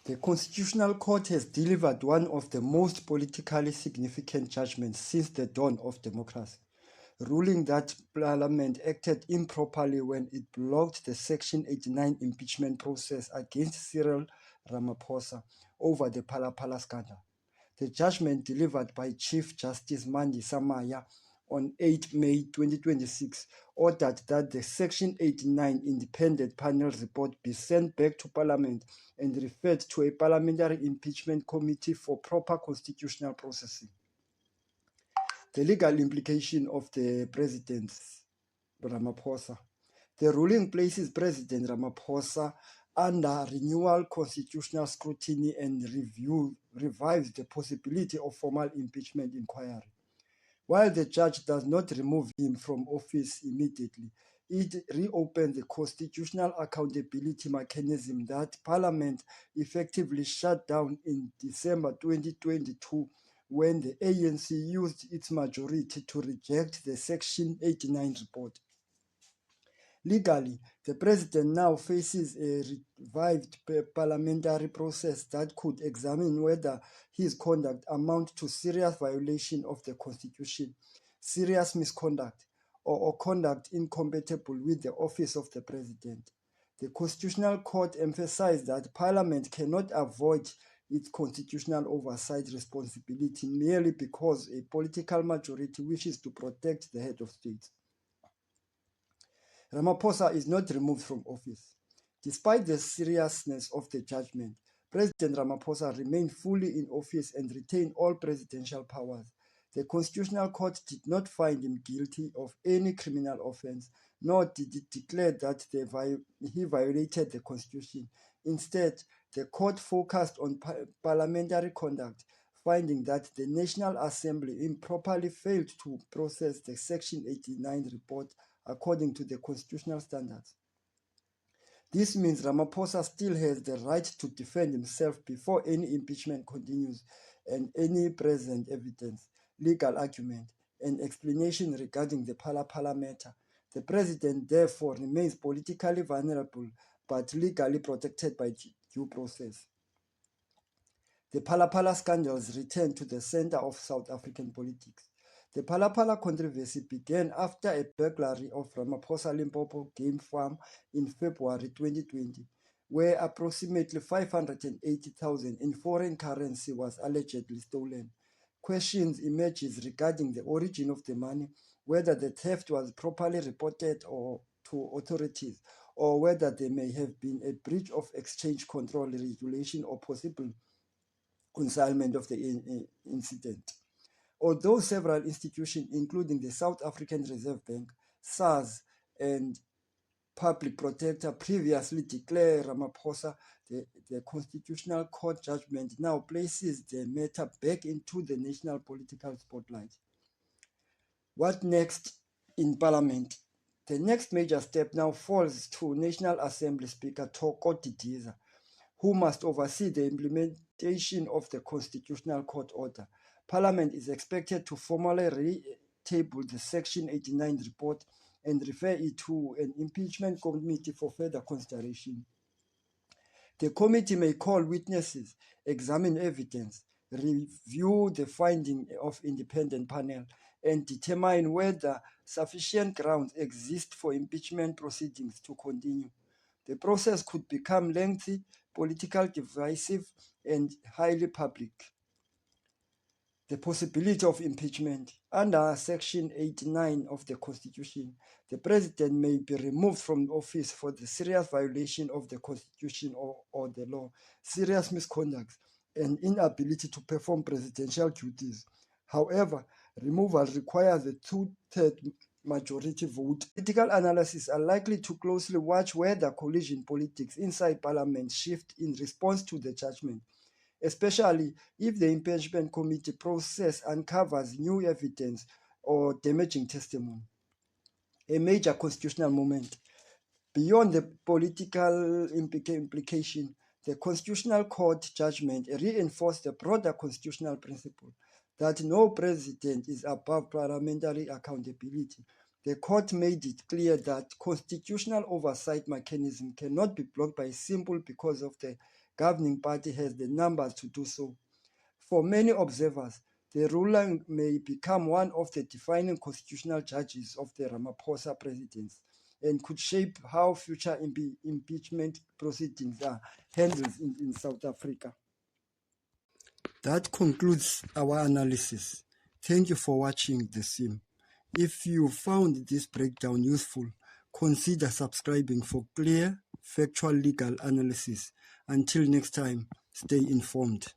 The Constitutional Court has delivered one of the most politically significant judgments since the dawn of democracy, ruling that Parliament acted improperly when it blocked the Section 89 impeachment process against Cyril Ramaphosa over the Phala Phala scandal. The judgment delivered by Chief Justice Mandi Samaya on 8 May 2026 ordered that the Section 89 independent panel report be sent back to Parliament and referred to a parliamentary impeachment committee for proper constitutional processing. The legal implication of the President Ramaphosa. The ruling places President Ramaphosa under renewal constitutional scrutiny and revives the possibility of formal impeachment inquiry. While the judge does not remove him from office immediately, it reopens the constitutional accountability mechanism that Parliament effectively shut down in December 2022 when the ANC used its majority to reject the Section 89 report. Legally, the president now faces a revived parliamentary process that could examine whether his conduct amounts to serious violation of the Constitution, serious misconduct, or conduct incompatible with the office of the president. The Constitutional Court emphasized that Parliament cannot avoid its constitutional oversight responsibility merely because a political majority wishes to protect the head of state. Ramaphosa is not removed from office. Despite the seriousness of the judgment, President Ramaphosa remained fully in office and retained all presidential powers. The Constitutional Court did not find him guilty of any criminal offense, nor did it declare that he violated the Constitution. Instead, the court focused on parliamentary conduct, finding that the National Assembly improperly failed to process the Section 89 report according to the constitutional standards. This means Ramaphosa still has the right to defend himself before any impeachment continues, and any present evidence, legal argument, and explanation regarding the Phala Phala matter. The president therefore remains politically vulnerable but legally protected by due process. The Phala Phala scandals return to the center of South African politics. The Phala Phala controversy began after a burglary of Ramaphosa Limpopo game farm in February 2020, where approximately 580,000 in foreign currency was allegedly stolen. Questions emerged regarding the origin of the money, whether the theft was properly reported to authorities, or whether there may have been a breach of exchange control regulation or possible concealment of the incident. Although several institutions, including the South African Reserve Bank, SARS, and Public Protector, previously declared Ramaphosa, the Constitutional Court judgment now places the matter back into the national political spotlight. What next in Parliament? The next major step now falls to National Assembly Speaker Thoko Didiza, who must oversee the implementation of the Constitutional Court order. Parliament is expected to formally re-table the Section 89 report and refer it to an impeachment committee for further consideration. The committee may call witnesses, examine evidence, review the finding of independent panel, and determine whether sufficient grounds exist for impeachment proceedings to continue. The process could become lengthy, politically divisive, and highly public. The possibility of impeachment. Under Section 89 of the Constitution, the President may be removed from office for the serious violation of the Constitution or the law, serious misconduct, and inability to perform presidential duties. However, removal requires a two-thirds majority vote. Political analysts are likely to closely watch whether coalition politics inside Parliament shift in response to the judgment, especially if the impeachment committee process uncovers new evidence or damaging testimony. A major constitutional moment. Beyond the political implication, the Constitutional Court judgment reinforced the broader constitutional principle that no president is above parliamentary accountability. The court made it clear that constitutional oversight mechanism cannot be blocked by simple because of the governing party has the numbers to do so. For many observers, the ruler may become one of the defining constitutional judges of the Ramaphosa presidency and could shape how future impeachment proceedings are handled in South Africa. That concludes our analysis. Thank you for watching The Sim. If you found this breakdown useful, consider subscribing for clear, factual legal analysis. Until next time, stay informed.